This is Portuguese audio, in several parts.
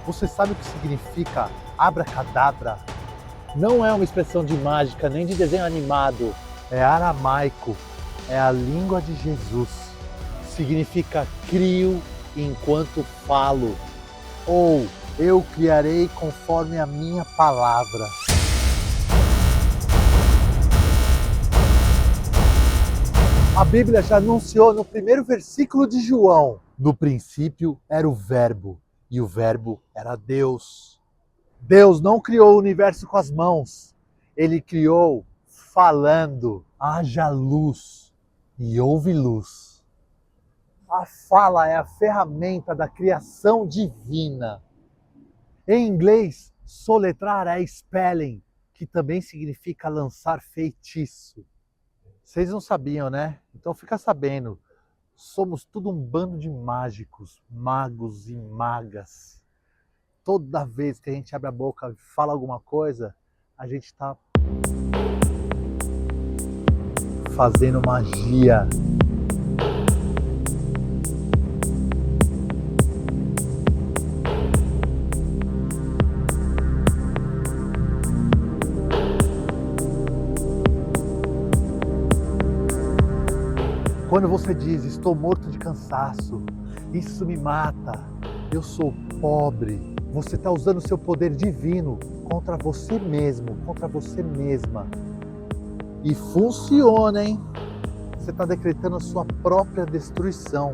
Você sabe o que significa abracadabra? Não é uma expressão de mágica, nem de desenho animado. É aramaico, é a língua de Jesus. Significa crio enquanto falo, ou eu criarei conforme a minha palavra. A Bíblia já anunciou no primeiro versículo de João: no princípio era o Verbo, e o Verbo era Deus. Deus não criou o universo com as mãos, Ele criou falando. Haja luz e houve luz. A fala é a ferramenta da criação divina. Em inglês, soletrar é spelling, que também significa lançar feitiço. Vocês não sabiam, né? Então fica sabendo. Somos tudo um bando de mágicos, magos e magas. Toda vez que a gente abre a boca e fala alguma coisa, a gente está fazendo magia. Quando você diz, estou morto de cansaço, isso me mata, eu sou pobre, você está usando o seu poder divino contra você mesmo, contra você mesma. E funciona, hein? Você está decretando a sua própria destruição.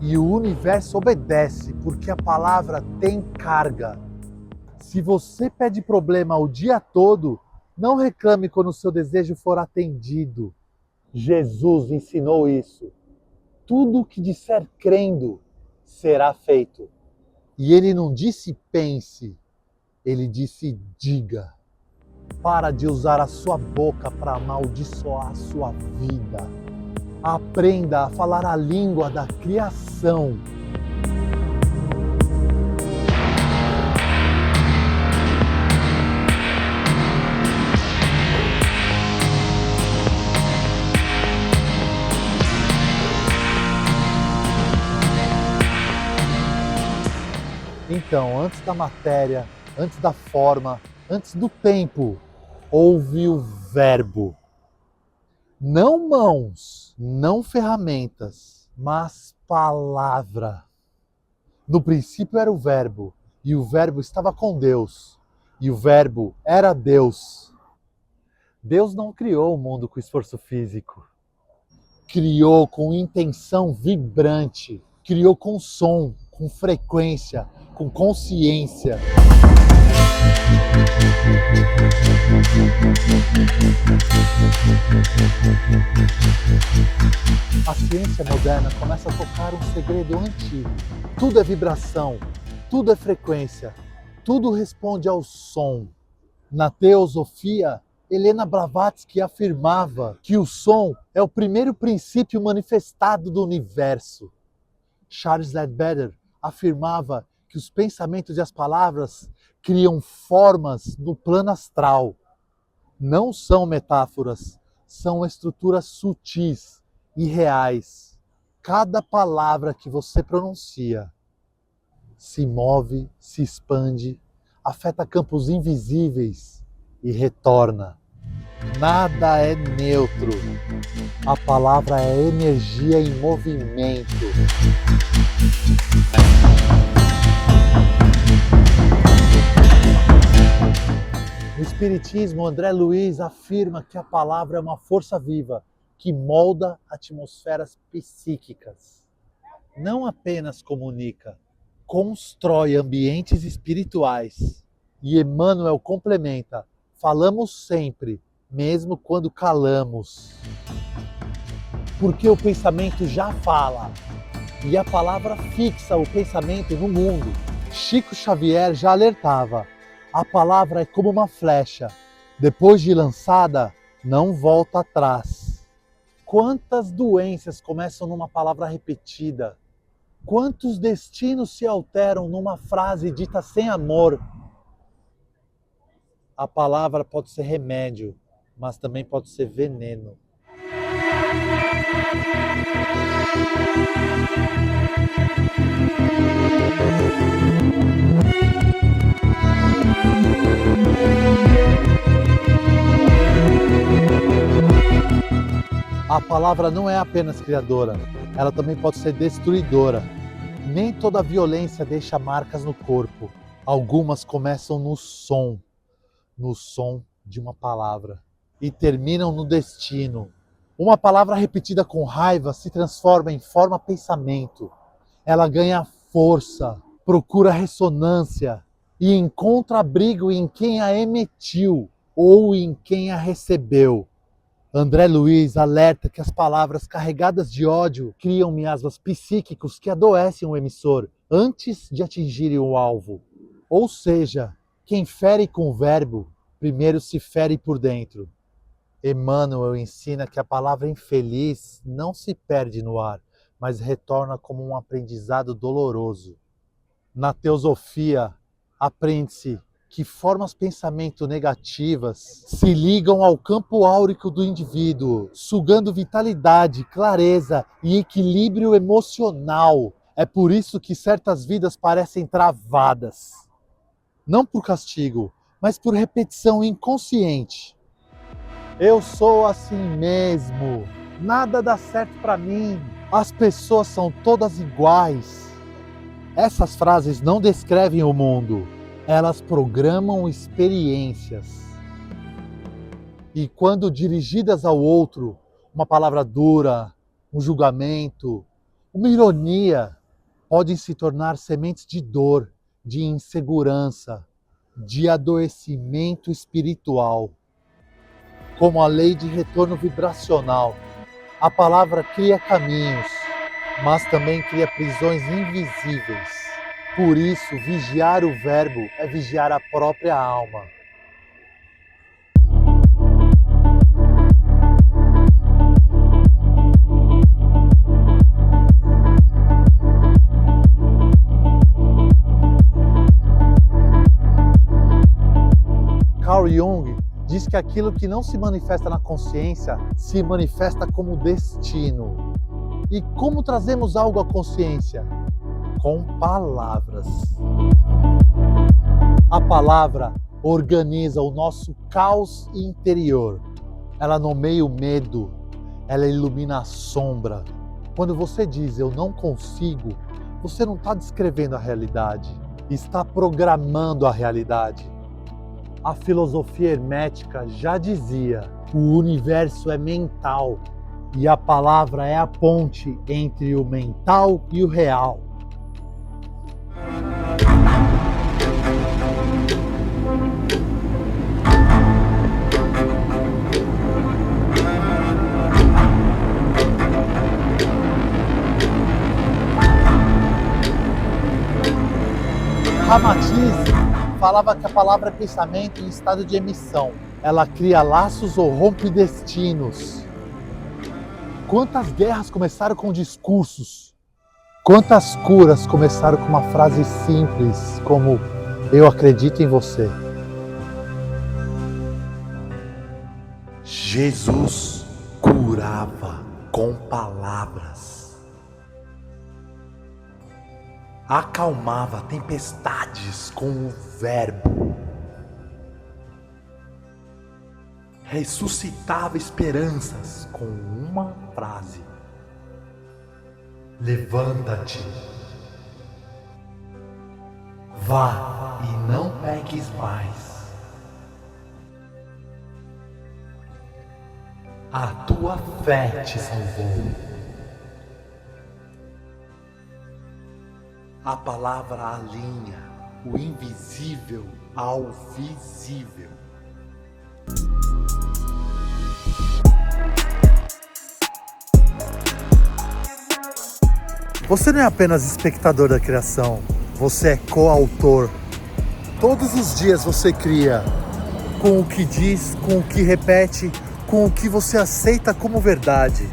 E o universo obedece, porque a palavra tem carga. Se você pede problema o dia todo, não reclame quando o seu desejo for atendido. Jesus ensinou isso. Tudo o que disser crendo será feito. E ele não disse pense, ele disse diga. Para de usar a sua boca para amaldiçoar a sua vida. Aprenda a falar a língua da criação. Então, antes da matéria, antes da forma, antes do tempo, houve o verbo. Não mãos, não ferramentas, mas palavra. No princípio era o verbo, e o verbo estava com Deus, e o verbo era Deus. Deus não criou o mundo com esforço físico. Criou com intenção vibrante, criou com som, com frequência, com consciência. A ciência moderna começa a tocar um segredo antigo. Tudo é vibração, tudo é frequência, tudo responde ao som. Na teosofia, Helena Blavatsky afirmava que o som é o primeiro princípio manifestado do universo. Charles Ledbetter afirmava que os pensamentos e as palavras criam formas no plano astral. Não são metáforas, são estruturas sutis e reais. Cada palavra que você pronuncia se move, se expande, afeta campos invisíveis e retorna. Nada é neutro. A palavra é energia em movimento. No Espiritismo, André Luiz afirma que a palavra é uma força viva que molda atmosferas psíquicas. Não apenas comunica, constrói ambientes espirituais. E Emmanuel complementa: falamos sempre, mesmo quando calamos. Porque o pensamento já fala, e a palavra fixa o pensamento no mundo. Chico Xavier já alertava: a palavra é como uma flecha, depois de lançada, não volta atrás. Quantas doenças começam numa palavra repetida? Quantos destinos se alteram numa frase dita sem amor? A palavra pode ser remédio, mas também pode ser veneno. palavra não é apenas criadora, ela também pode ser destruidora. Nem toda violência deixa marcas no corpo. Algumas começam no som de uma palavra, e terminam no destino. Uma palavra repetida com raiva se transforma em forma pensamento. Ela ganha força, procura ressonância e encontra abrigo em quem a emitiu ou em quem a recebeu. André Luiz alerta que as palavras carregadas de ódio criam miasmas psíquicos que adoecem o emissor antes de atingirem o alvo. Ou seja, quem fere com o verbo, primeiro se fere por dentro. Emmanuel ensina que a palavra infeliz não se perde no ar, mas retorna como um aprendizado doloroso. Na teosofia, aprende-se que formas de pensamento negativas se ligam ao campo áurico do indivíduo, sugando vitalidade, clareza e equilíbrio emocional. É por isso que certas vidas parecem travadas. Não por castigo, mas por repetição inconsciente. Eu sou assim mesmo, nada dá certo para mim, as pessoas são todas iguais. Essas frases não descrevem o mundo, elas programam experiências. E quando dirigidas ao outro, uma palavra dura, um julgamento, uma ironia, podem se tornar sementes de dor, de insegurança, de adoecimento espiritual. Como a lei de retorno vibracional, a palavra cria caminhos, mas também cria prisões invisíveis. Por isso, vigiar o verbo é vigiar a própria alma. Carl Jung diz que aquilo que não se manifesta na consciência se manifesta como destino. E como trazemos algo à consciência? Com palavras. A palavra organiza o nosso caos interior. Ela nomeia o medo, ela ilumina a sombra. Quando você diz eu não consigo, você não está descrevendo a realidade, está programando a realidade. A filosofia hermética já dizia: o universo é mental e a palavra é a ponte entre o mental e o real. Ramatiz falava que a palavra é pensamento em estado de emissão. Ela cria laços ou rompe destinos. Quantas guerras começaram com discursos? Quantas curas começaram com uma frase simples como eu acredito em você? Jesus curava com palavras. Acalmava tempestades com o verbo. Ressuscitava esperanças com uma frase. Levanta-te. Vá e não peques mais. A tua fé te salvou. A palavra alinha o invisível ao visível. Você não é apenas espectador da criação, você é coautor. Todos os dias você cria, com o que diz, com o que repete, com o que você aceita como verdade.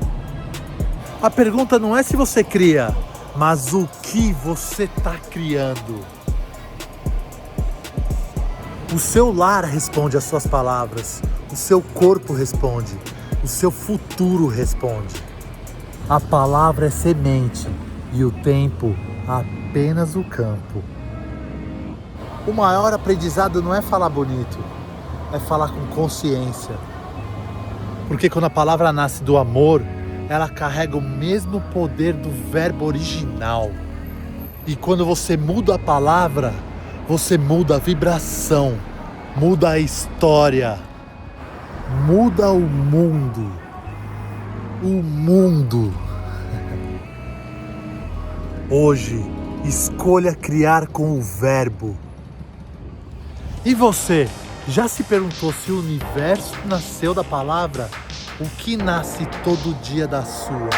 A pergunta não é se você cria, mas o que você está criando. O seu lar responde às suas palavras, o seu corpo responde, o seu futuro responde. A palavra é semente e o tempo apenas o campo. O maior aprendizado não é falar bonito, é falar com consciência. Porque quando a palavra nasce do amor, ela carrega o mesmo poder do verbo original. E quando você muda a palavra, você muda a vibração, muda a história, muda o mundo. O mundo. Hoje, escolha criar com o verbo. E você, já se perguntou se o universo nasceu da palavra? O que nasce todo dia da sua?